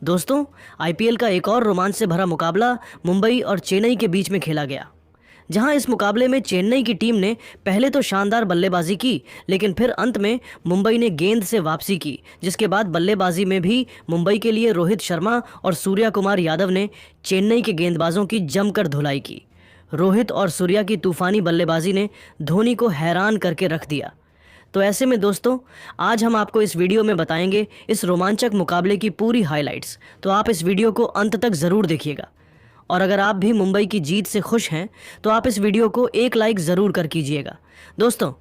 दोस्तों, आईपीएल का एक और रोमांच से भरा मुकाबला मुंबई और चेन्नई के बीच में खेला गया। जहां इस मुकाबले में चेन्नई की टीम ने पहले तो शानदार बल्लेबाजी की, लेकिन फिर अंत में मुंबई ने गेंद से वापसी की, जिसके बाद बल्लेबाजी में भी मुंबई के लिए रोहित शर्मा और सूर्या कुमार यादव ने चेन्नई के गेंदबाजों की जमकर धुलाई की। रोहित और सूर्या की तूफानी बल्लेबाजी ने धोनी को हैरान करके रख दिया। तो ऐसे में दोस्तों, आज हम आपको इस वीडियो में बताएंगे इस रोमांचक मुकाबले की पूरी हाइलाइट्स। तो आप इस वीडियो को अंत तक ज़रूर देखिएगा। और अगर आप भी मुंबई की जीत से खुश हैं तो आप इस वीडियो को एक लाइक ज़रूर कर कीजिएगा। दोस्तों,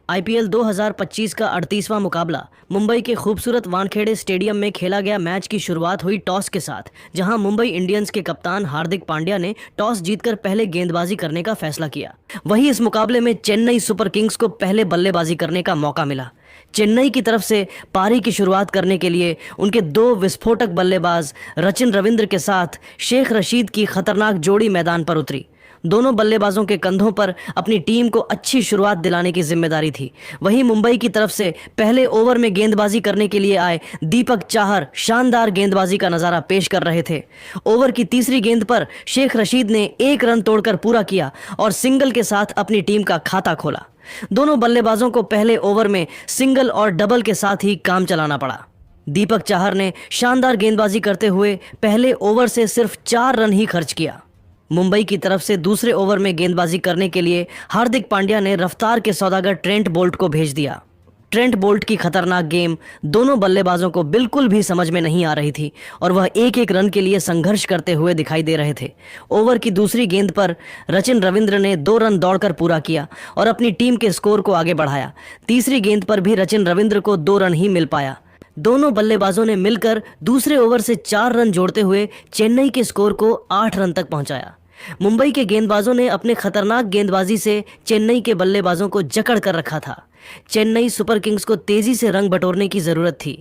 आईपीएल 2025 का 38वां मुकाबला मुंबई के खूबसूरत वानखेड़े स्टेडियम में खेला गया। मैच की शुरुआत हुई टॉस के साथ, जहां मुंबई इंडियंस के कप्तान हार्दिक पांड्या ने टॉस जीतकर पहले गेंदबाजी करने का फैसला किया। वहीं इस मुकाबले में चेन्नई सुपर किंग्स को पहले बल्लेबाजी करने का मौका मिला। चेन्नई की तरफ से पारी की शुरुआत करने के लिए उनके दो विस्फोटक बल्लेबाज रचिन रविंद्र के साथ शेख रशीद की खतरनाक जोड़ी मैदान पर उतरी। दोनों बल्लेबाजों के कंधों पर अपनी टीम को अच्छी शुरुआत दिलाने की जिम्मेदारी थी। वहीं मुंबई की तरफ से पहले ओवर में गेंदबाजी करने के लिए आए दीपक चाहर शानदार गेंदबाजी का नजारा पेश कर रहे थे। ओवर की तीसरी गेंद पर शेख रशीद ने एक रन तोड़कर पूरा किया और सिंगल के साथ अपनी टीम का खाता खोला। दोनों बल्लेबाजों को पहले ओवर में सिंगल और डबल के साथ ही काम चलाना पड़ा। दीपक चाहर ने शानदार गेंदबाजी करते हुए पहले ओवर से सिर्फ 4 रन ही खर्च किया। मुंबई की तरफ से दूसरे ओवर में गेंदबाजी करने के लिए हार्दिक पांड्या ने रफ्तार के सौदागर ट्रेंट बोल्ट को भेज दिया। ट्रेंट बोल्ट की खतरनाक गेम दोनों बल्लेबाजों को बिल्कुल भी समझ में नहीं आ रही थी और वह एक एक रन के लिए संघर्ष करते हुए दिखाई दे रहे थे। ओवर की दूसरी गेंद पर रचिन रविंद्र ने 2 रन दौड़कर पूरा किया और अपनी टीम के स्कोर को आगे बढ़ाया। तीसरी गेंद पर भी रचिन रविंद्र को 2 रन ही मिल पाया। दोनों बल्लेबाजों ने मिलकर दूसरे ओवर से 4 रन जोड़ते हुए चेन्नई के स्कोर को 8 रन तक पहुंचाया। मुंबई के गेंदबाजों ने अपने खतरनाक गेंदबाजी से चेन्नई के बल्लेबाजों को जकड़ कर रखा था। चेन्नई सुपर किंग्स को तेजी से रंग बटोरने की जरूरत थी।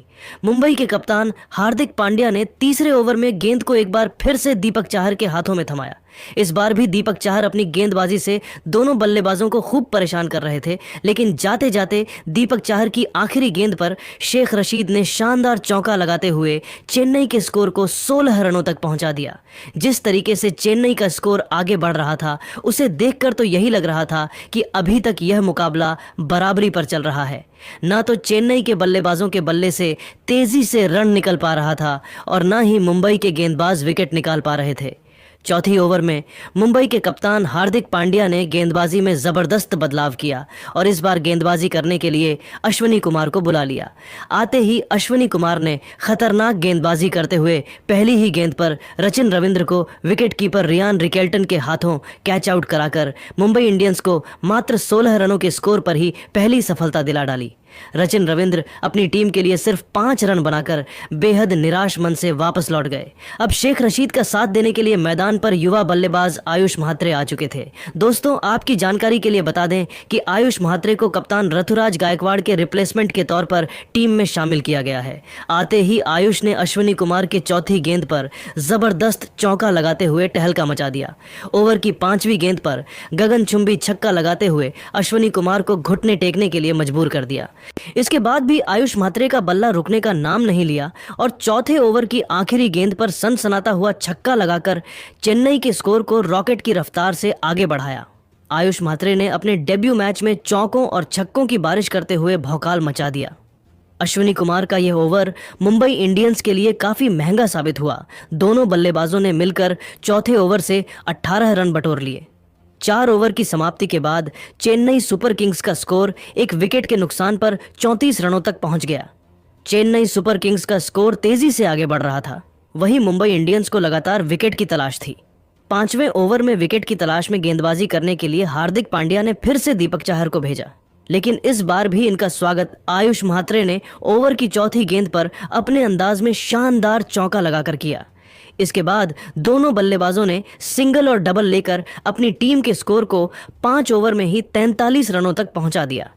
मुंबई के कप्तान हार्दिक पांड्या ने तीसरे ओवर में गेंद को एक बार फिर से दीपक चाहर के हाथों में थमाया। इस बार भी दीपक चाहर अपनी गेंदबाजी से दोनों बल्लेबाजों को खूब परेशान कर रहे थे, लेकिन जाते जाते दीपक चाहर की आखिरी गेंद पर शेख रशीद ने शानदार चौका लगाते हुए चेन्नई के स्कोर को 16 रनों तक पहुंचा दिया। जिस तरीके से चेन्नई का स्कोर आगे बढ़ रहा था, उसे देखकर तो यही लग रहा था कि अभी तक यह मुकाबला बराबरी पर चल रहा है। ना तो चेन्नई के बल्लेबाजों के बल्ले से तेजी से रन निकल पा रहा था और ना ही मुंबई के गेंदबाज विकेट निकाल पा रहे थे। चौथी ओवर में मुंबई के कप्तान हार्दिक पांड्या ने गेंदबाजी में जबरदस्त बदलाव किया और इस बार गेंदबाजी करने के लिए अश्विनी कुमार को बुला लिया। आते ही अश्विनी कुमार ने खतरनाक गेंदबाजी करते हुए पहली ही गेंद पर रचिन रविंद्र को विकेटकीपर रियान रिकेल्टन के हाथों कैच आउट कराकर मुंबई इंडियंस को मात्र 16 रनों के स्कोर पर ही पहली सफलता दिला डाली। रचिन रविंद्र अपनी टीम के लिए सिर्फ 5 रन बनाकर बेहद निराश मन से वापस लौट गए। अब शेख रशीद का साथ देने के लिए मैदान पर युवा बल्लेबाज आयुष महात्रे आ चुके थे। दोस्तों, आपकी जानकारी के लिए बता दें कि आयुष महात्रे को कप्तान ऋतुराज गायकवाड़ के रिप्लेसमेंट के तौर पर टीम में शामिल किया गया है। आते ही आयुष ने अश्विनी कुमार के चौथी गेंद पर जबरदस्त चौका लगाते हुए टहलका मचा दिया। ओवर की 5वीं गेंद पर गगनचुंबी छक्का लगाते हुए अश्विनी कुमार को घुटने टेकने के लिए मजबूर कर दिया। इसके बाद भी आयुष महात्रे का बल्ला रुकने का नाम नहीं लिया और चौथे ओवर की आखिरी गेंद पर सनसनाता हुआ छक्का लगाकर चेन्नई के स्कोर को रॉकेट की रफ्तार से आगे बढ़ाया। आयुष महात्रे ने अपने डेब्यू मैच में चौकों और छक्कों की बारिश करते हुए भौकाल मचा दिया। अश्विनी कुमार का यह ओवर मुंबई इंडियंस के लिए काफी महंगा साबित हुआ। दोनों बल्लेबाजों ने मिलकर चौथे ओवर से 18 रन बटोर लिए। 4 ओवर की समाप्ति के बाद चेन्नई सुपर किंग्स का स्कोर एक विकेट के नुकसान पर 34 रनों तक पहुंच गया। चेन्नई सुपर किंग्स का स्कोर तेजी से आगे बढ़ रहा था। वहीं मुंबई इंडियंस को लगातार विकेट की तलाश थी। 5वें ओवर में विकेट की तलाश में गेंदबाजी करने के लिए हार्दिक पांड्या ने फिर से दीपक चाहर को भेजा, लेकिन इस बार भी इनका स्वागत आयुष महात्रे ने ओवर की चौथी गेंद पर अपने अंदाज में शानदार चौका लगाकर किया। इसके बाद दोनों बल्लेबाजों ने सिंगल और डबल लेकर अपनी टीम के स्कोर को 5 ओवर में ही 43 रनों तक पहुंचा दिया।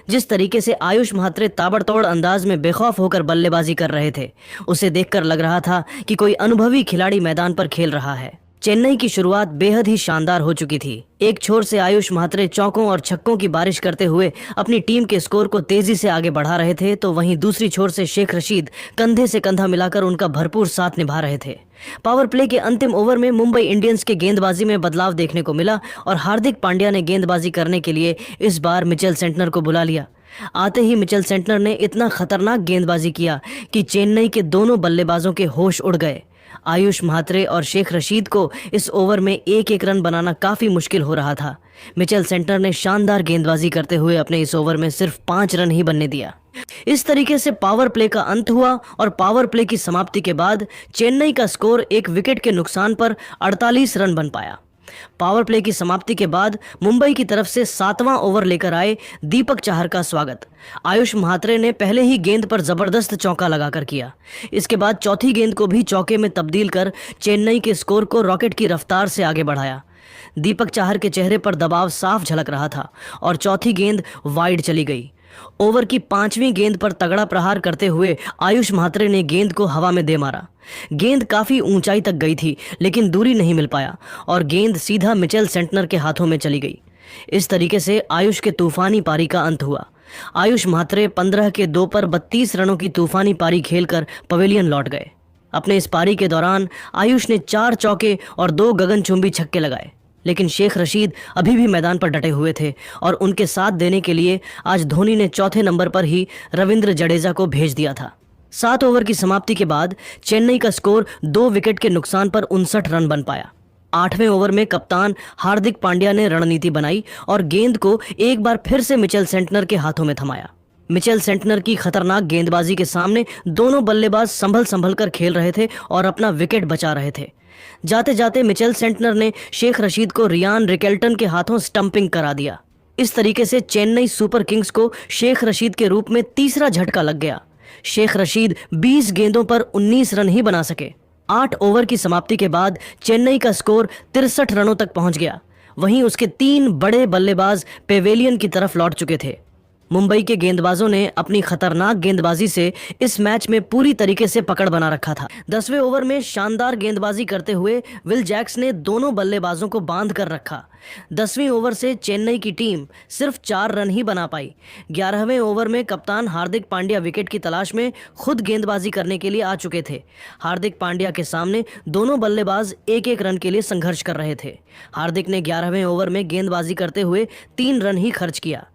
जिस तरीके से आयुष महात्रे ताबड़तोड़ अंदाज में बेखौफ होकर बल्लेबाजी कर रहे थे, उसे देखकर लग रहा था कि कोई अनुभवी खिलाड़ी मैदान पर खेल रहा है। चेन्नई की शुरुआत बेहद ही शानदार हो चुकी थी। एक छोर से आयुष म्हात्रे चौकों और छक्कों की बारिश करते हुए अपनी टीम के स्कोर को तेजी से आगे बढ़ा रहे थे, तो वहीं दूसरी छोर से शेख रशीद कंधे से कंधा मिलाकर उनका भरपूर साथ निभा रहे थे। पावर प्ले के अंतिम ओवर में मुंबई इंडियंस के गेंदबाजी में बदलाव देखने को मिला और हार्दिक पांड्या ने गेंदबाजी करने के लिए इस बार मिचेल सेंटनर को बुला लिया। आते ही मिचेल सेंटनर ने इतना खतरनाक गेंदबाजी किया कि चेन्नई के दोनों बल्लेबाजों के होश उड़ गए। आयुष म्हात्रे और शेख रशीद को इस ओवर में एक एक रन बनाना काफी मुश्किल हो रहा था। मिचेल सेंटनर ने शानदार गेंदबाजी करते हुए अपने इस ओवर में सिर्फ 5 रन ही बनने दिया। इस तरीके से पावर प्ले का अंत हुआ और पावर प्ले की समाप्ति के बाद चेन्नई का स्कोर एक विकेट के नुकसान पर 48 रन बन पाया। पावर प्ले की समाप्ति के बाद मुंबई की तरफ से 7वां ओवर लेकर आए दीपक चाहर का स्वागत आयुष म्हात्रे ने पहले ही गेंद पर जबरदस्त चौका लगाकर किया। इसके बाद चौथी गेंद को भी चौके में तब्दील कर चेन्नई के स्कोर को रॉकेट की रफ्तार से आगे बढ़ाया। दीपक चाहर के चेहरे पर दबाव साफ झलक रहा था और चौथी गेंद वाइड चली गई। ओवर की 5वीं गेंद पर तगड़ा प्रहार करते हुए आयुष म्हात्रे ने गेंद को हवा में दे मारा। गेंद काफी ऊंचाई तक गई थी, लेकिन दूरी नहीं मिल पाया और गेंद सीधा मिचेल सेंटनर के हाथों में चली गई। इस तरीके से आयुष के तूफानी पारी का अंत हुआ। आयुष म्हात्रे 15 के 2 पर 32 रनों की तूफानी पारी खेलकर पवेलियन लौट गए। अपने इस पारी के दौरान आयुष ने 4 चौके और 2 गगनचुंबी छक्के लगाए, लेकिन शेख रशीद अभी भी मैदान पर डटे हुए थे और उनके साथ देने के लिए आज धोनी ने चौथे नंबर पर ही रविंद्र जडेजा को भेज दिया था। 7 ओवर की समाप्ति के बाद चेन्नई का स्कोर 2 विकेट के नुकसान पर 59 रन बन पाया। 8वें ओवर में कप्तान हार्दिक पांड्या ने रणनीति बनाई और गेंद को एक बार फिर से मिचेल सेंटनर के हाथों में थमाया। मिचेल सेंटनर की खतरनाक गेंदबाजी के सामने दोनों बल्लेबाज संभल कर खेल रहे थे और अपना विकेट बचा रहे थे। जाते जाते मिचेल सेंटनर ने शेख रशीद को रियान रिकेल्टन के हाथों स्टंपिंग करा दिया। इस तरीके से चेन्नई सुपर किंग्स को शेख रशीद के रूप में तीसरा झटका लग गया। शेख रशीद 20 गेंदों पर 19 रन ही बना सके। 8 ओवर की समाप्ति के बाद चेन्नई का स्कोर 63 रनों तक पहुंच गया। वहीं उसके 3 बड़े बल्लेबाज पेवेलियन की तरफ लौट चुके थे। मुंबई के गेंदबाजों ने अपनी खतरनाक गेंदबाजी से इस मैच में पूरी तरीके से पकड़ बना रखा था। 10वें ओवर में शानदार गेंदबाजी करते हुए विल जैक्स ने दोनों बल्लेबाजों को बांध कर रखा। 10वीं ओवर से चेन्नई की टीम सिर्फ 4 रन ही बना पाई। 11वें ओवर में कप्तान हार्दिक पांड्या विकेट की तलाश में खुद गेंदबाजी करने के लिए आ चुके थे। हार्दिक पांड्या के सामने दोनों बल्लेबाज एक एक रन के लिए संघर्ष कर रहे थे। हार्दिक ने 11वें ओवर में गेंदबाजी करते हुए 3 रन ही खर्च किया।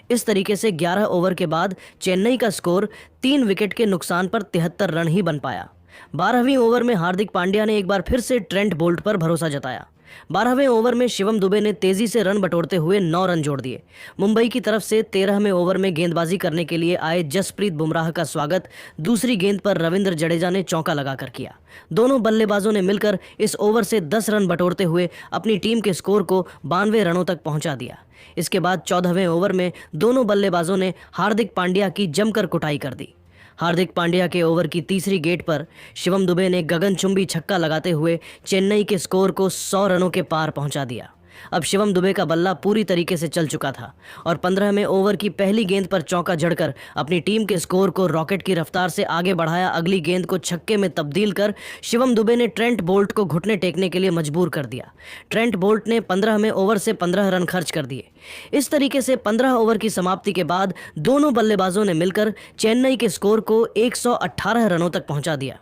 इस तरीके से 11 ओवर के बाद चेन्नई का स्कोर 3 विकेट के नुकसान पर 73 रन ही बन पाया। 12वीं ओवर में हार्दिक पांड्या ने एक बार फिर से ट्रेंट बोल्ट पर भरोसा जताया। 12वें ओवर में शिवम दुबे ने तेजी से रन बटोरते हुए 9 रन जोड़ दिए। मुंबई की तरफ से 13वें ओवर में गेंदबाजी करने के लिए आए जसप्रीत बुमराह का स्वागत दूसरी गेंद पर रविंद्र जडेजा ने चौका लगाकर किया। दोनों बल्लेबाजों ने मिलकर इस ओवर से 10 रन बटोरते हुए अपनी टीम के स्कोर को 92 रनों तक पहुंचा दिया। इसके बाद 14वें ओवर में दोनों बल्लेबाजों ने हार्दिक पांड्या की जमकर कुटाई कर दी। हार्दिक पांड्या के ओवर की तीसरी गेट पर शिवम दुबे ने गगनचुंबी छक्का लगाते हुए चेन्नई के स्कोर को 100 रनों के पार पहुंचा दिया। अब शिवम दुबे का बल्ला पूरी तरीके से चल चुका था और 15वें ओवर की पहली गेंद पर चौका जड़कर अपनी टीम के स्कोर को रॉकेट की रफ्तार से आगे बढ़ाया। अगली गेंद को छक्के में तब्दील कर शिवम दुबे ने ट्रेंट बोल्ट को घुटने टेकने के लिए मजबूर कर दिया। ट्रेंट बोल्ट ने 15वें ओवर से 15 रन खर्च कर दिए। इस तरीके से 15 ओवर की समाप्ति के बाद दोनों बल्लेबाजों ने मिलकर चेन्नई के स्कोर को 118 रनों तक पहुंचा दिया।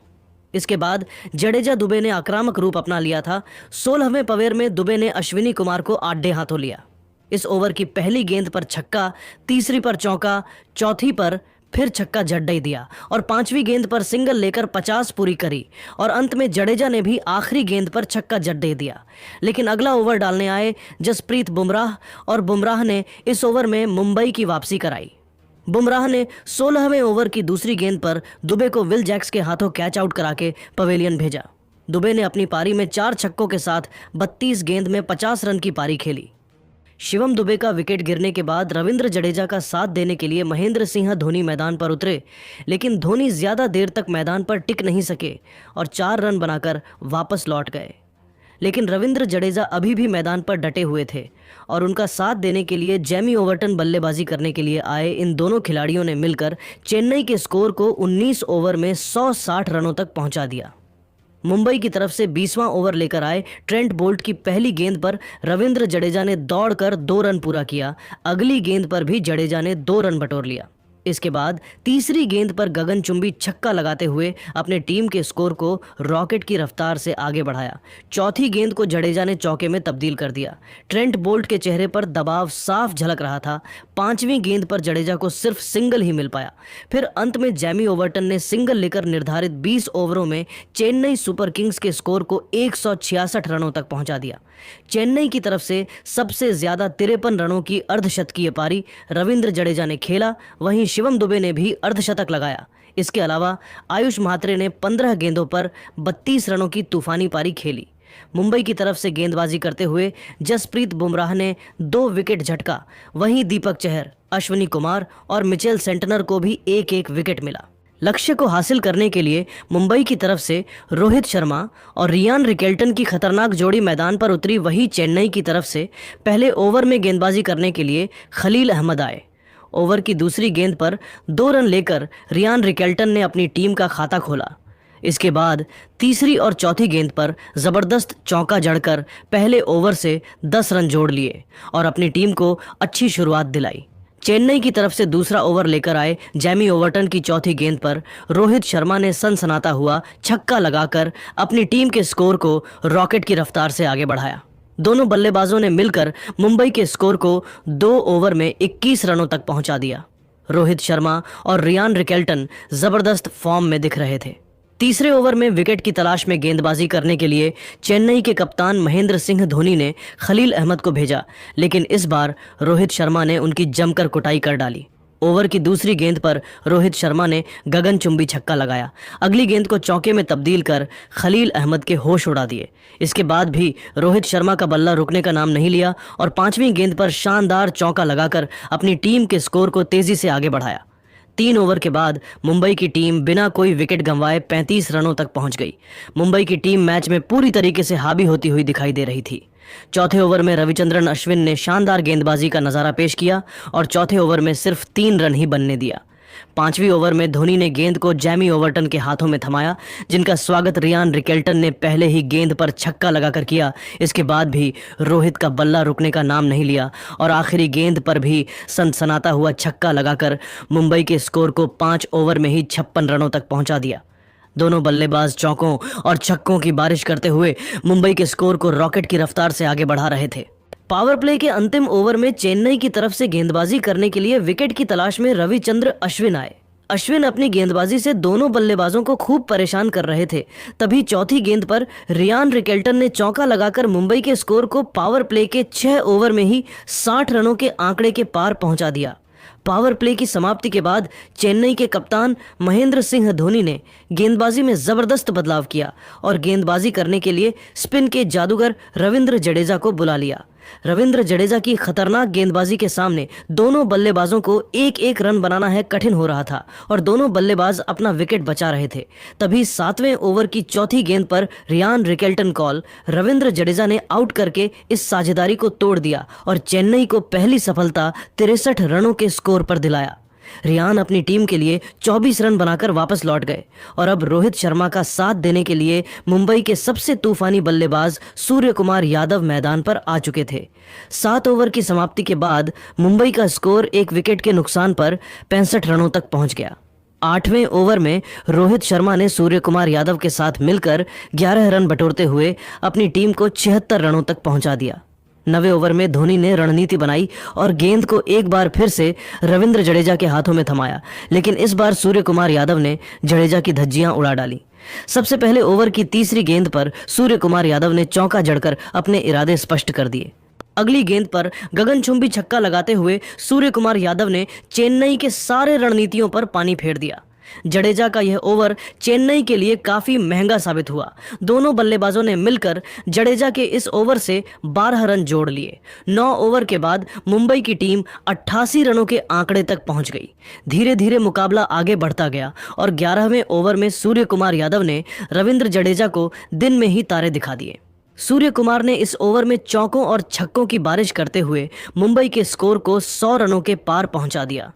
इसके बाद जडेजा दुबे ने आक्रामक रूप अपना लिया था। 16वें पवेर में दुबे ने अश्विनी कुमार को आड़े हाथों लिया। इस ओवर की पहली गेंद पर छक्का, तीसरी पर चौका, चौथी पर फिर छक्का जड्डई दिया और 5वीं गेंद पर सिंगल लेकर 50 पूरी करी और अंत में जडेजा ने भी आखिरी गेंद पर छक्का जड्डई दिया। लेकिन अगला ओवर डालने आए जसप्रीत बुमराह और बुमराह ने इस ओवर में मुंबई की वापसी कराई। बुमराह ने 16वें ओवर की दूसरी गेंद पर दुबे को विल जैक्स के हाथों कैच आउट करा के पवेलियन भेजा। दुबे ने अपनी पारी में 4 छक्कों के साथ 32 गेंद में 50 रन की पारी खेली। शिवम दुबे का विकेट गिरने के बाद रविंद्र जडेजा का साथ देने के लिए महेंद्र सिंह धोनी मैदान पर उतरे, लेकिन धोनी ज्यादा देर तक मैदान पर टिक नहीं सके और 4 रन बनाकर वापस लौट गए। लेकिन रविंद्र जडेजा अभी भी मैदान पर डटे हुए थे और उनका साथ देने के लिए जेमी ओवर्टन बल्लेबाजी करने के लिए आए। इन दोनों खिलाड़ियों ने मिलकर चेन्नई के स्कोर को 19 ओवर में 160 रनों तक पहुंचा दिया। मुंबई की तरफ से 20वां ओवर लेकर आए ट्रेंट बोल्ट की पहली गेंद पर रविंद्र जडेजा ने दौड़कर 2 रन पूरा किया। अगली गेंद पर भी जडेजा ने 2 रन बटोर लिया। इसके बाद तीसरी गेंद पर गगनचुंबी छक्का लगाते हुए अपने टीम के स्कोर को रॉकेट की रफ्तार से आगे बढ़ाया। चौथी गेंद को जडेजा ने चौके में तब्दील कर दिया। ट्रेंट बोल्ट के चेहरे पर दबाव साफ झलक रहा था। पांचवीं गेंद पर जडेजा को सिर्फ सिंगल ही मिल पाया। फिर अंत में जैमी ओवर्टन ने सिंगल लेकर निर्धारित 20 ओवरों में चेन्नई सुपर किंग्स के स्कोर को 166 रनों तक पहुंचा दिया। चेन्नई की तरफ से सबसे ज्यादा 53 रनों की अर्धशतकीय पारी रविंद्र जडेजा ने खेला। वहीं शिवम दुबे ने भी अर्धशतक लगाया। इसके अलावा आयुष म्हात्रे ने 15 गेंदों पर 32 रनों की तूफानी पारी खेली। मुंबई की तरफ से गेंदबाजी करते हुए जसप्रीत बुमराह ने 2 विकेट झटका। वहीं दीपक चहर, अश्विनी कुमार और मिचेल सेंटनर को भी एक एक विकेट मिला। लक्ष्य को हासिल करने के लिए मुंबई की तरफ से रोहित शर्मा और रियान रिकेल्टन की खतरनाक जोड़ी मैदान पर उतरी। वहीं चेन्नई की तरफ से पहले ओवर में गेंदबाजी करने के लिए खलील अहमद आए। ओवर की दूसरी गेंद पर 2 रन लेकर रियान रिकेल्टन ने अपनी टीम का खाता खोला। इसके बाद तीसरी और चौथी गेंद पर जबरदस्त चौका जड़कर पहले ओवर से 10 रन जोड़ लिए और अपनी टीम को अच्छी शुरुआत दिलाई। चेन्नई की तरफ से दूसरा ओवर लेकर आए जैमी ओवर्टन की चौथी गेंद पर रोहित शर्मा ने सनसनाता हुआ छक्का लगाकर अपनी टीम के स्कोर को रॉकेट की रफ्तार से आगे बढ़ाया। दोनों बल्लेबाजों ने मिलकर मुंबई के स्कोर को 2 ओवर में 21 रनों तक पहुंचा दिया। रोहित शर्मा और रियान रिकेल्टन जबरदस्त फॉर्म में दिख रहे थे। तीसरे ओवर में विकेट की तलाश में गेंदबाजी करने के लिए चेन्नई के कप्तान महेंद्र सिंह धोनी ने खलील अहमद को भेजा, लेकिन इस बार रोहित शर्मा ने उनकी जमकर कुटाई कर डाली। ओवर की दूसरी गेंद पर रोहित शर्मा ने गगनचुंबी छक्का लगाया। अगली गेंद को चौके में तब्दील कर खलील अहमद के होश उड़ा दिए। इसके बाद भी रोहित शर्मा का बल्ला रुकने का नाम नहीं लिया और 5वीं गेंद पर शानदार चौका लगाकर अपनी टीम के स्कोर को तेजी से आगे बढ़ाया। 3 ओवर के बाद मुंबई की टीम बिना कोई विकेट गंवाए 35 रनों तक पहुंच गई। मुंबई की टीम मैच में पूरी तरीके से हावी होती हुई दिखाई दे रही थी। चौथे ओवर में रविचंद्रन अश्विन ने शानदार गेंदबाजी का नजारा पेश किया और चौथे ओवर में सिर्फ 3 रन ही बनने दिया। 5वीं ओवर में धोनी ने गेंद को जैमी ओवर्टन के हाथों में थमाया, जिनका स्वागत रियान रिकेल्टन ने पहले ही गेंद पर छक्का लगाकर किया। इसके बाद भी रोहित का बल्ला रुकने का नाम नहीं लिया और आखिरी गेंद पर भी सनसनाता हुआ छक्का लगाकर मुंबई के स्कोर को 5 ओवर में ही 56 रनों तक पहुंचा दिया। दोनों बल्लेबाज चौकों और छक्कों की बारिश करते हुए मुंबई के स्कोर को रॉकेट की रफ्तार से आगे बढ़ा रहे थे। पावर प्ले के अंतिम ओवर में चेन्नई की तरफ से गेंदबाजी करने के लिए विकेट की तलाश में रविचंद्र अश्विन आए। अश्विन अपनी गेंदबाजी से दोनों बल्लेबाजों को खूब परेशान कर रहे थे। तभी चौथी गेंद पर रियान रिकेल्टन ने चौका लगाकर मुंबई के स्कोर को पावर प्ले के 6 ओवर में ही 60 रनों के आंकड़े के पार पहुंचा दिया। पावर प्ले की समाप्ति के बाद चेन्नई के कप्तान महेंद्र सिंह धोनी ने गेंदबाजी में जबरदस्त बदलाव किया और गेंदबाजी करने के लिए स्पिन के जादूगर रविंद्र जडेजा को बुला लिया। रविंद्र जडेजा की खतरनाक गेंदबाजी के सामने दोनों बल्लेबाजों को एक एक रन बनाना है कठिन हो रहा था और दोनों बल्लेबाज अपना विकेट बचा रहे थे। तभी 7वें ओवर की चौथी गेंद पर Ryan Rickelton call Ravindra Jadeja ने आउट करके इस साझेदारी को तोड़ दिया और चेन्नई को पहली सफलता 63 रनों के स्कोर पर दिलाया। रियान अपनी टीम के लिए 24 रन बनाकर वापस लौट गए और अब रोहित शर्मा का साथ देने के लिए मुंबई के सबसे तूफानी बल्लेबाज सूर्य कुमार यादव मैदान पर आ चुके थे। 7 ओवर की समाप्ति के बाद मुंबई का स्कोर 1 विकेट के नुकसान पर 65 रनों तक पहुंच गया। 8वें ओवर में रोहित शर्मा ने सूर्य कुमार यादव के साथ मिलकर 11 रन बटोरते हुए अपनी टीम को 76 रनों तक पहुंचा दिया। 9वें ओवर में धोनी ने रणनीति बनाई और गेंद को एक बार फिर से रविंद्र जडेजा के हाथों में थमाया, लेकिन इस बार सूर्य कुमार यादव ने जडेजा की धज्जियां उड़ा डाली। सबसे पहले ओवर की तीसरी गेंद पर सूर्य कुमार यादव ने चौका जड़कर अपने इरादे स्पष्ट कर दिए। अगली गेंद पर गगनचुंबी छक्का लगाते हुए सूर्य कुमार यादव ने चेन्नई के सारे रणनीतियों पर पानी फेर दिया। जडेजा का यह ओवर चेन्नई के लिए काफी महंगा साबित हुआ। दोनों बल्लेबाजों ने मिलकर जडेजा के इस ओवर से 12 रन जोड़ लिए। 9 ओवर के बाद मुंबई की टीम 88 रनों के आंकड़े तक पहुंच गई। धीरे धीरे मुकाबला आगे बढ़ता गया और 11वें ओवर में सूर्य कुमार यादव ने रविंद्र जडेजा को दिन में ही तारे दिखा दिए। सूर्य कुमार ने इस ओवर में चौकों और छक्कों की बारिश करते हुए मुंबई के स्कोर को 100 रनों के पार पहुंचा दिया।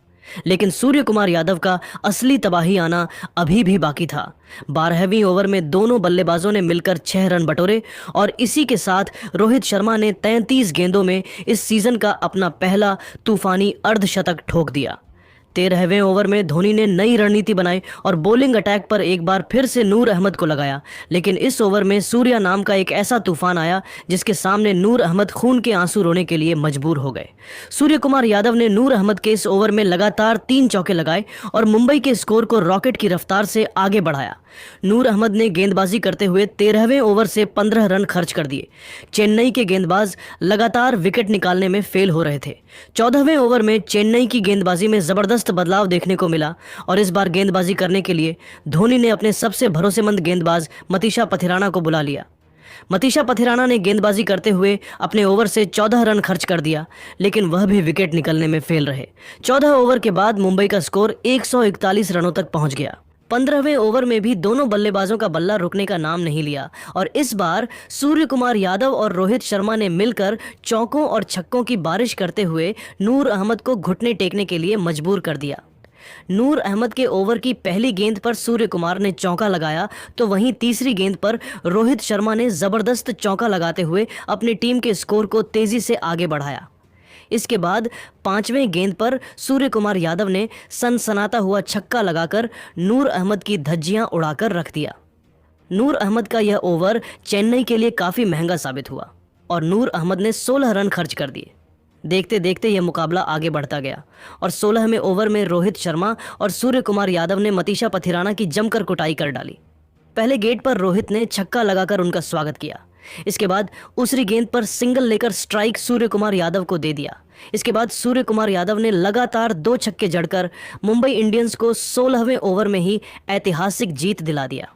लेकिन सूर्य कुमार यादव का असली तबाही आना अभी भी बाकी था। 12वीं ओवर में दोनों बल्लेबाजों ने मिलकर 6 रन बटोरे और इसी के साथ रोहित शर्मा ने 33 गेंदों में इस सीजन का अपना पहला तूफानी अर्धशतक ठोक दिया। 13वें ओवर में धोनी ने नई रणनीति बनाई और बॉलिंग अटैक पर एक बार फिर से नूर अहमद को लगाया, लेकिन इस ओवर में सूर्या नाम का एक ऐसा तूफान आया जिसके सामने नूर अहमद खून के आंसू रोने के लिए मजबूर हो गए। सूर्य कुमार यादव ने नूर अहमद के इस ओवर में लगातार 3 चौके लगाए और मुंबई के स्कोर को रॉकेट की रफ्तार से आगे बढ़ाया। नूर अहमद ने गेंदबाजी करते हुए 13वें ओवर से 15 रन खर्च कर दिए। चेन्नई के गेंदबाज लगातार विकेट निकालने में फेल हो रहे थे। 14वें ओवर में चेन्नई की गेंदबाजी में जबरदस्त बदलाव देखने को मिला और इस बार गेंदबाजी करने के लिए धोनी ने अपने सबसे भरोसेमंद गेंदबाज मतीशा पथिराना को बुला लिया। मतीशा पथिराना ने गेंदबाजी करते हुए अपने ओवर से 14 रन खर्च कर दिया, लेकिन वह भी विकेट निकलने में फेल रहे। 14 ओवर के बाद मुंबई का स्कोर 141 रनों तक पहुंच गया। 15वें ओवर में भी दोनों बल्लेबाजों का बल्ला रुकने का नाम नहीं लिया और इस बार सूर्य कुमार यादव और रोहित शर्मा ने मिलकर चौकों और छक्कों की बारिश करते हुए नूर अहमद को घुटने टेकने के लिए मजबूर कर दिया। नूर अहमद के ओवर की पहली गेंद पर सूर्य कुमार ने चौका लगाया तो वहीं तीसरी गेंद पर रोहित शर्मा ने जबरदस्त चौका लगाते हुए अपनी टीम के स्कोर को तेजी से आगे बढ़ाया। इसके बाद 5वें गेंद पर सूर्य कुमार यादव ने सनसनाता हुआ छक्का लगाकर नूर अहमद की धज्जियां उड़ाकर रख दिया। नूर अहमद का यह ओवर चेन्नई के लिए काफ़ी महंगा साबित हुआ और नूर अहमद ने 16 रन खर्च कर दिए। देखते देखते यह मुकाबला आगे बढ़ता गया और 16वें ओवर में रोहित शर्मा और सूर्य कुमार यादव ने मतीशा पथिराना की जमकर कुटाई कर डाली। पहले गेंद पर रोहित ने छक्का लगाकर उनका स्वागत किया। इसके बाद दूसरी गेंद पर सिंगल लेकर स्ट्राइक सूर्य कुमार यादव को दे दिया। इसके बाद सूर्य कुमार यादव ने लगातार 2 छक्के जड़कर मुंबई इंडियंस को 16वें ओवर में ही ऐतिहासिक जीत दिला दिया।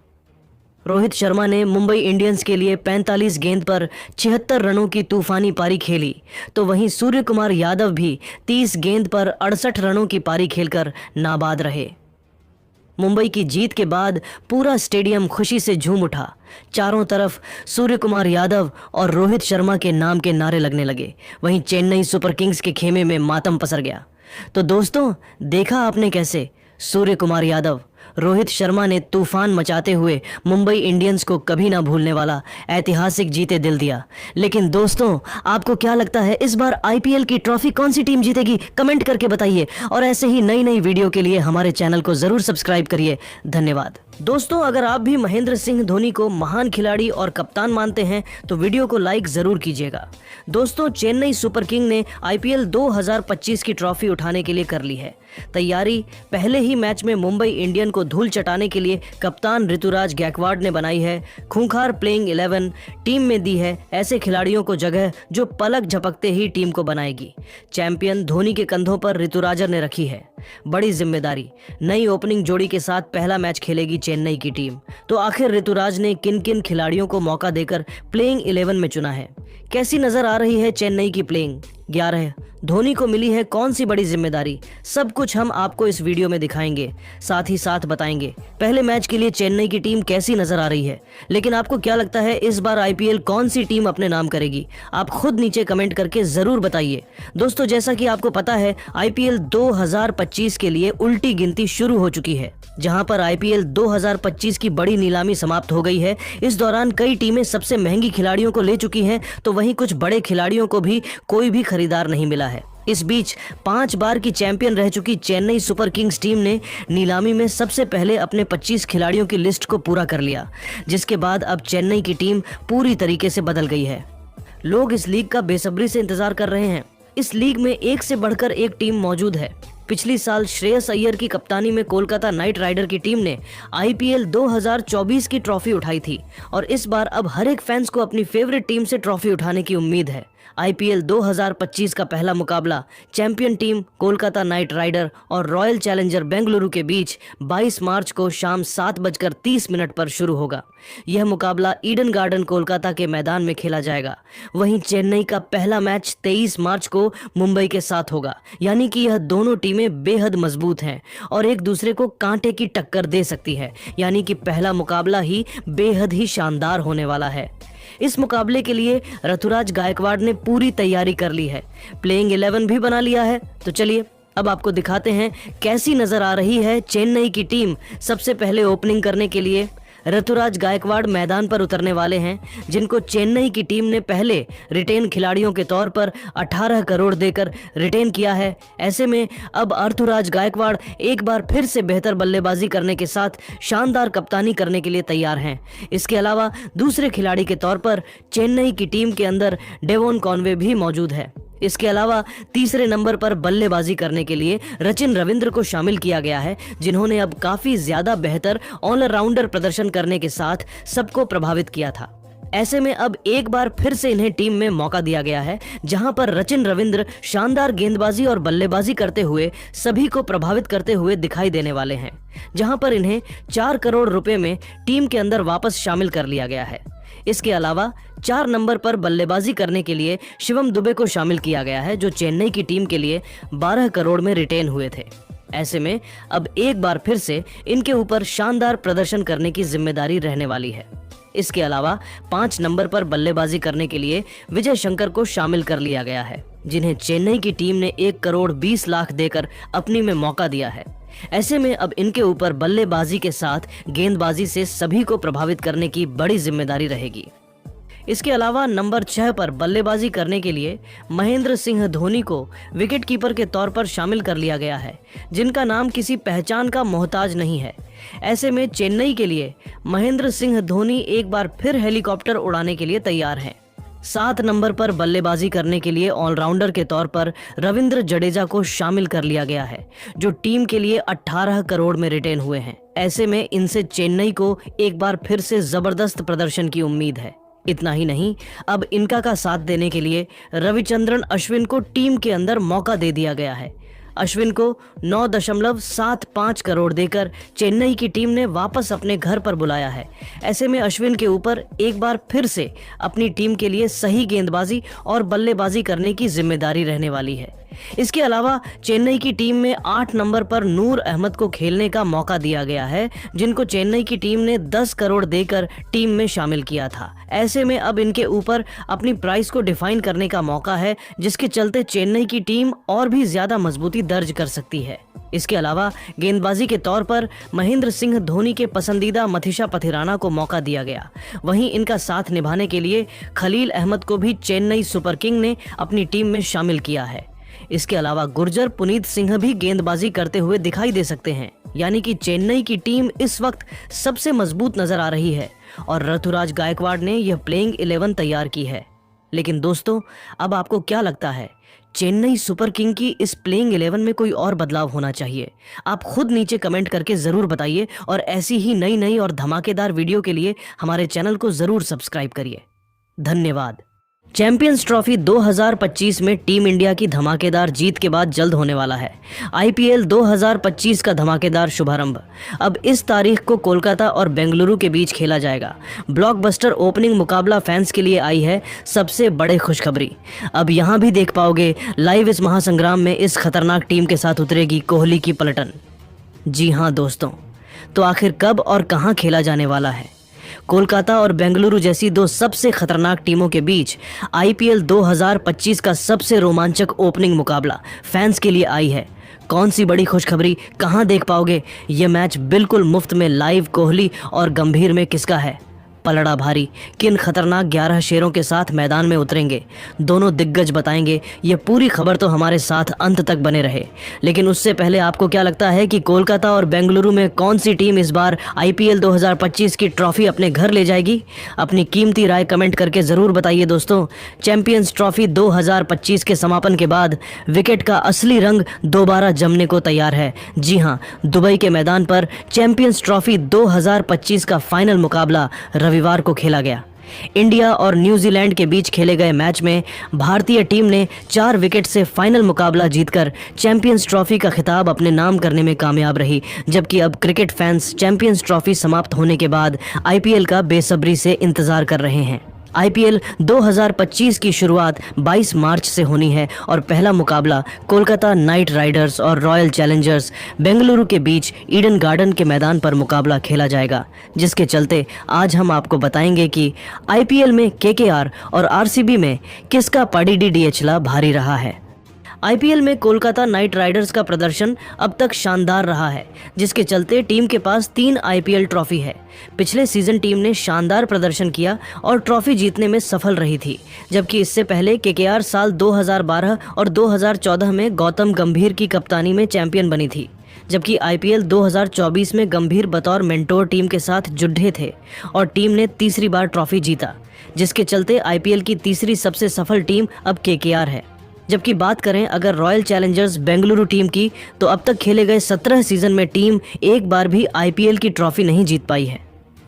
रोहित शर्मा ने मुंबई इंडियंस के लिए 45 गेंद पर 76 रनों की तूफानी पारी खेली तो वहीं सूर्य कुमार यादव भी 30 गेंद पर 68 रनों की पारी खेलकर नाबाद रहे। मुंबई की जीत के बाद पूरा स्टेडियम खुशी से झूम उठा। चारों तरफ सूर्य कुमार यादव और रोहित शर्मा के नाम के नारे लगने लगे। वहीं चेन्नई सुपर किंग्स के खेमे में मातम पसर गया। तो दोस्तों, देखा आपने कैसे सूर्य कुमार यादव, रोहित शर्मा ने तूफान मचाते हुए मुंबई इंडियंस को कभी ना भूलने वाला ऐतिहासिक जीते दिल दिया। लेकिन दोस्तों, आपको क्या लगता है इस बार आईपीएल की ट्रॉफी कौन सी टीम जीतेगी? कमेंट करके बताइए और ऐसे ही नई नई वीडियो के लिए हमारे चैनल को जरूर सब्सक्राइब करिए। धन्यवाद। दोस्तों, अगर आप भी महेंद्र सिंह धोनी को महान खिलाड़ी और कप्तान मानते हैं तो वीडियो को लाइक जरूर कीजिएगा। दोस्तों, चेन्नई सुपर किंग ने आईपीएल 2025 की ट्रॉफी उठाने के लिए कर ली है तैयारी। पहले ही मैच में मुंबई इंडियन को धूल चटाने के लिए कप्तान ऋतुराज गायकवाड़ ने बनाई है खूंखार प्लेइंग 11। टीम में दी है ऐसे खिलाड़ियों को जगह जो पलक झपकते ही टीम को बनाएगी। चैंपियन धोनी के कंधों पर ऋतुराजर ने रखी है बड़ी जिम्मेदारी। नई ओपनिंग जोड़ी के साथ पहला मैच खेलेगी चेन्नई की टीम। तो आखिर ऋतुराज ने किन किन खिलाड़ियों को मौका देकर प्लेइंग 11 में चुना है? कैसी नजर आ रही है चेन्नई की प्लेइंग 11? धोनी को मिली है कौन सी बड़ी जिम्मेदारी? सब कुछ हम आपको इस वीडियो में दिखाएंगे, साथ ही साथ बताएंगे पहले मैच के लिए चेन्नई की टीम कैसी नजर आ रही है। लेकिन आपको क्या लगता है इस बार आईपीएल कौन सी टीम अपने नाम करेगी? आप खुद नीचे कमेंट करके जरूर बताइए। दोस्तों, जैसा कि आपको पता है आईपीएल 2025 के लिए उल्टी गिनती शुरू हो चुकी है, जहां पर आईपीएल 2025 की बड़ी नीलामी समाप्त हो गई है। इस दौरान कई टीमें सबसे महंगी खिलाड़ियों को ले चुकी हैं तो वहीं कुछ बड़े खिलाड़ियों को भी कोई भी खरीदार नहीं मिला है। इस बीच 5 बार की चैंपियन रह चुकी चेन्नई सुपर किंग्स टीम ने नीलामी में सबसे पहले अपने 25 खिलाड़ियों की लिस्ट को पूरा कर लिया, जिसके बाद अब चेन्नई की टीम पूरी तरीके से बदल गई है। लोग इस लीग का बेसब्री से इंतजार कर रहे हैं। इस लीग में एक से बढ़कर एक टीम मौजूद है। पिछली साल श्रेयस अय्यर की कप्तानी में कोलकाता नाइट राइडर की टीम ने आईपीएल 2024 की ट्रॉफी उठाई थी और इस बार अब हर एक फैंस को अपनी फेवरेट टीम से ट्रॉफी उठाने की उम्मीद है। आईपीएल 2025 का पहला मुकाबला champion team Kolkata Knight Rider और रॉयल चैलेंजर बेंगलुरु के बीच 22 मार्च को शाम 7:30 पर शुरू होगा। यह मुकाबला ईडन गार्डन कोलकाता के मैदान में खेला जाएगा। वहीं चेन्नई का पहला मैच 23 मार्च को मुंबई के साथ होगा, यानी कि यह दोनों टीमें बेहद मजबूत हैं और एक दूसरे को कांटे की टक्कर दे सकती है, यानी कि पहला मुकाबला ही बेहद ही शानदार होने वाला है। इस मुकाबले के लिए ऋतुराज गायकवाड़ ने पूरी तैयारी कर ली है, प्लेइंग 11 भी बना लिया है। तो चलिए अब आपको दिखाते हैं कैसी नजर आ रही है चेन्नई की टीम। सबसे पहले ओपनिंग करने के लिए ऋतुराज गायकवाड़ मैदान पर उतरने वाले हैं, जिनको चेन्नई की टीम ने पहले रिटेन खिलाड़ियों के तौर पर 18 करोड़ देकर रिटेन किया है। ऐसे में अब ऋतुराज गायकवाड़ एक बार फिर से बेहतर बल्लेबाजी करने के साथ शानदार कप्तानी करने के लिए तैयार हैं। इसके अलावा दूसरे खिलाड़ी के तौर पर चेन्नई की टीम के अंदर डेवोन कॉनवे भी मौजूद है। इसके अलावा तीसरे नंबर पर बल्लेबाजी करने के लिए रचिन रविंद्र को शामिल किया गया है, जिन्होंने अब काफी ज्यादा बेहतर ऑलराउंडर प्रदर्शन करने के साथ सबको प्रभावित किया था। ऐसे में अब एक बार फिर से इन्हें टीम में मौका दिया गया है, जहां पर रचिन रविंद्र शानदार गेंदबाजी और बल्लेबाजी करते हुए सभी को प्रभावित करते हुए दिखाई देने वाले हैं, जहां पर इन्हें 4 करोड़ रुपए में टीम के अंदर वापस शामिल कर लिया गया है। इसके अलावा 4 नंबर पर बल्लेबाजी करने के लिए शिवम दुबे को शामिल किया गया है, जो चेन्नई की टीम के लिए 12 करोड़ में रिटेन हुए थे। ऐसे में अब एक बार फिर से इनके ऊपर शानदार प्रदर्शन करने की जिम्मेदारी रहने वाली है। इसके अलावा 5 नंबर पर बल्लेबाजी करने के लिए विजय शंकर को शामिल कर लिया गया है, जिन्हें चेन्नई की टीम ने 1 करोड़ 20 लाख देकर अपनी में मौका दिया है। ऐसे में अब इनके ऊपर बल्लेबाजी के साथ गेंदबाजी से सभी को प्रभावित करने की बड़ी जिम्मेदारी रहेगी। इसके अलावा नंबर 6 पर बल्लेबाजी करने के लिए महेंद्र सिंह धोनी को विकेटकीपर के तौर पर शामिल कर लिया गया है, जिनका नाम किसी पहचान का मोहताज नहीं है। ऐसे में चेन्नई के लिए महेंद्र सिंह धोनी एक बार फिर हेलीकॉप्टर उड़ाने के लिए तैयार हैं। 7 नंबर पर बल्लेबाजी करने के लिए ऑलराउंडर के तौर पर रविंद्र जडेजा को शामिल कर लिया गया है, जो टीम के लिए 18 करोड़ में रिटेन हुए हैं। ऐसे में इनसे चेन्नई को एक बार फिर से जबरदस्त प्रदर्शन की उम्मीद है। इतना ही नहीं, अब इनका का साथ देने के लिए रविचंद्रन अश्विन को टीम के अंदर मौका दे दिया गया है। अश्विन को 9.75 करोड़ देकर चेन्नई की टीम ने वापस अपने घर पर बुलाया है। ऐसे में अश्विन के ऊपर एक बार फिर से अपनी टीम के लिए सही गेंदबाजी और बल्लेबाजी करने की जिम्मेदारी रहने वाली है। इसके अलावा चेन्नई की टीम में 8 नंबर पर नूर अहमद को खेलने का मौका दिया गया है, जिनको चेन्नई की टीम ने 10 करोड़ देकर टीम में शामिल किया था। ऐसे में अब इनके ऊपर अपनी प्राइस को डिफाइन करने का मौका है, जिसके चलते चेन्नई की टीम और भी ज्यादा मजबूती दर्ज कर सकती है। इसके अलावा गेंदबाजी के तौर पर महेंद्र सिंह धोनी के पसंदीदा मथीशा पथिराना को मौका दिया गया। वहीं इनका साथ निभाने के लिए खलील अहमद को भी चेन्नई सुपर किंग ने अपनी टीम में शामिल किया है। इसके अलावा गुर्जर पुनीत सिंह भी गेंदबाजी करते हुए दिखाई दे सकते हैं। यानी कि चेन्नई की टीम इस वक्त सबसे मजबूत नजर आ रही है और ऋतुराज गायकवाड़ ने यह प्लेइंग 11 तैयार की है। लेकिन दोस्तों, अब आपको क्या लगता है, चेन्नई सुपर किंग की इस प्लेइंग 11 में कोई और बदलाव होना चाहिए? आप खुद नीचे कमेंट करके जरूर बताइए और ऐसी ही नई नई और धमाकेदार वीडियो के लिए हमारे चैनल को जरूर सब्सक्राइब करिए। धन्यवाद। चैंपियंस ट्रॉफी 2025 में टीम इंडिया की धमाकेदार जीत के बाद जल्द होने वाला है आईपीएल 2025 का धमाकेदार शुभारंभ। अब इस तारीख को कोलकाता और बेंगलुरु के बीच खेला जाएगा। ब्लॉकबस्टर ओपनिंग मुकाबला फैंस के लिए आई है सबसे बड़े खुशखबरी। अब यहां भी देख पाओगे लाइव इस महासंग्राम में इस खतरनाक टीम के साथ उतरेगी कोहली की पलटन। जी हां दोस्तों, तो आखिर कब और कहां खेला जाने वाला है? कोलकाता और बेंगलुरु जैसी दो सबसे खतरनाक टीमों के बीच आईपीएल 2025 का सबसे रोमांचक ओपनिंग मुकाबला फैंस के लिए आई है। कौन सी बड़ी खुशखबरी, कहां देख पाओगे? ये मैच बिल्कुल मुफ्त में लाइव। कोहली और गंभीर में किसका है पलड़ा भारी? किन खतरनाक 11 शेरों के साथ मैदान में उतरेंगे? दोनों दिग्गज बताएंगे। ये पूरी खबर तो हमारे साथ अंत तक बने रहे। लेकिन उससे पहले आपको क्या लगता है कि कोलकाता और बेंगलुरु में कौन सी टीम इस बार आईपीएल 2025 की ट्रॉफी अपने घर ले जाएगी? अपनी कीमती राय कमेंट करके ज़रूर बताइए दोस्तों। चैंपियंस ट्रॉफी 2025 के समापन के बाद विकेट का असली रंग दोबारा जमने को तैयार है। जी हाँ, दुबई के मैदान पर चैंपियंस ट्रॉफी 2025 का फाइनल मुकाबला रविवार को खेला गया। इंडिया और न्यूजीलैंड के बीच खेले गए मैच में भारतीय टीम ने 4 विकेट से फाइनल मुकाबला जीतकर चैंपियंस ट्रॉफी का खिताब अपने नाम करने में कामयाब रही। जबकि अब क्रिकेट फैंस चैंपियंस ट्रॉफी समाप्त होने के बाद आईपीएल का बेसब्री से इंतजार कर रहे हैं। आईपीएल 2025 की शुरुआत 22 मार्च से होनी है और पहला मुकाबला कोलकाता नाइट राइडर्स और रॉयल चैलेंजर्स बेंगलुरु के बीच ईडन गार्डन के मैदान पर मुकाबला खेला जाएगा। जिसके चलते आज हम आपको बताएंगे कि आईपीएल में केकेआर और आरसीबी में किसका पड़ीडी डीएचला भारी रहा है। आईपीएल में कोलकाता नाइट राइडर्स का प्रदर्शन अब तक शानदार रहा है, जिसके चलते टीम के पास 3 आईपीएल ट्रॉफी है। पिछले सीजन टीम ने शानदार प्रदर्शन किया और ट्रॉफी जीतने में सफल रही थी, जबकि इससे पहले केकेआर साल 2012 और 2014 में गौतम गंभीर की कप्तानी में चैंपियन बनी थी। जबकि आईपीएल 2024 में गंभीर बतौर मेंटोर टीम के साथ जुड़े थे और टीम ने तीसरी बार ट्रॉफी जीता, जिसके चलते आईपीएल की तीसरी सबसे सफल टीम अब केकेआर है। जबकि बात करें अगर रॉयल चैलेंजर्स बेंगलुरु टीम की, तो अब तक खेले गए 17 सीजन में टीम एक बार भी आईपीएल की ट्रॉफी नहीं जीत पाई है।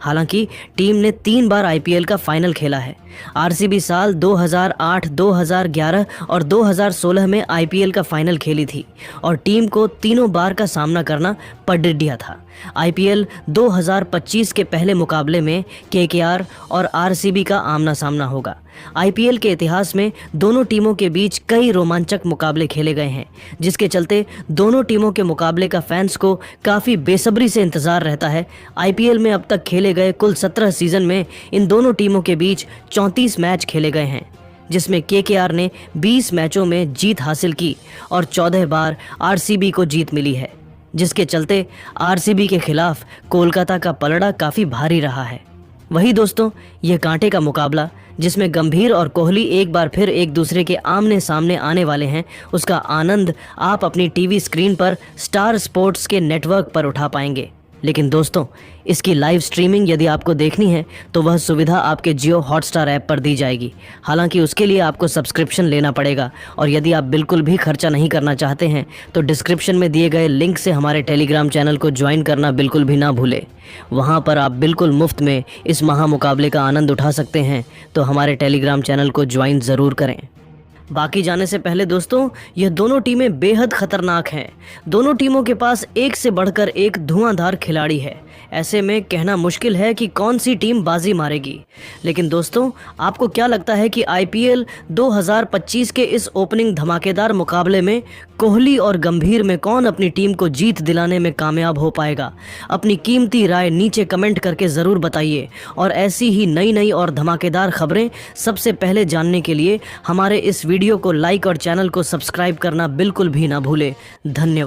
हालांकि टीम ने 3 बार आईपीएल का फाइनल खेला है। आरसीबी साल 2008, 2011 और 2016 में आईपीएल का फाइनल खेली थी और टीम को तीनों बार का सामना करना पड़ गया था। आईपीएल 2025 के पहले मुकाबले में केकेआर और आरसीबी का आमना सामना होगा। आईपीएल के इतिहास में दोनों टीमों के बीच कई रोमांचक मुकाबले खेले गए हैं, जिसके चलते दोनों टीमों के मुकाबले का फैंस को काफ़ी बेसब्री से इंतज़ार रहता है। आईपीएल में अब तक खेले गए कुल 17 सीजन में इन दोनों टीमों के बीच 34 मैच खेले गए हैं, जिसमें केकेआर ने 20 मैचों में जीत हासिल की और 14 बार आरसीबी को जीत मिली है, जिसके चलते आरसीबी के खिलाफ कोलकाता का पलड़ा काफ़ी भारी रहा है। वही दोस्तों, ये कांटे का मुकाबला जिसमें गंभीर और कोहली एक बार फिर एक दूसरे के आमने सामने आने वाले हैं, उसका आनंद आप अपनी टीवी स्क्रीन पर स्टार स्पोर्ट्स के नेटवर्क पर उठा पाएंगे। लेकिन दोस्तों, इसकी लाइव स्ट्रीमिंग यदि आपको देखनी है तो वह सुविधा आपके जियो हॉटस्टार ऐप पर दी जाएगी। हालांकि उसके लिए आपको सब्सक्रिप्शन लेना पड़ेगा, और यदि आप बिल्कुल भी खर्चा नहीं करना चाहते हैं तो डिस्क्रिप्शन में दिए गए लिंक से हमारे टेलीग्राम चैनल को ज्वाइन करना बिल्कुल भी ना भूलें। वहां पर आप बिल्कुल मुफ्त में इस महामुकाबले का आनंद उठा सकते हैं, तो हमारे टेलीग्राम चैनल को ज्वाइन ज़रूर करें। बाकी जाने से पहले दोस्तों, यह दोनों टीमें बेहद खतरनाक हैं। दोनों टीमों के पास एक से बढ़कर एक धुआंधार खिलाड़ी है। ऐसे में कहना मुश्किल है कि कौन सी टीम बाजी मारेगी। लेकिन दोस्तों, आपको क्या लगता है कि आईपीएल 2025 के इस ओपनिंग धमाकेदार मुकाबले में कोहली और गंभीर में कौन अपनी टीम को जीत दिलाने में कामयाब हो पाएगा? अपनी कीमती राय नीचे कमेंट करके ज़रूर बताइए, और ऐसी ही नई नई और धमाकेदार खबरें सबसे पहले जानने के लिए हमारे इस वीडियो को लाइक और चैनल को सब्सक्राइब करना बिल्कुल भी ना भूलें। धन्यवाद।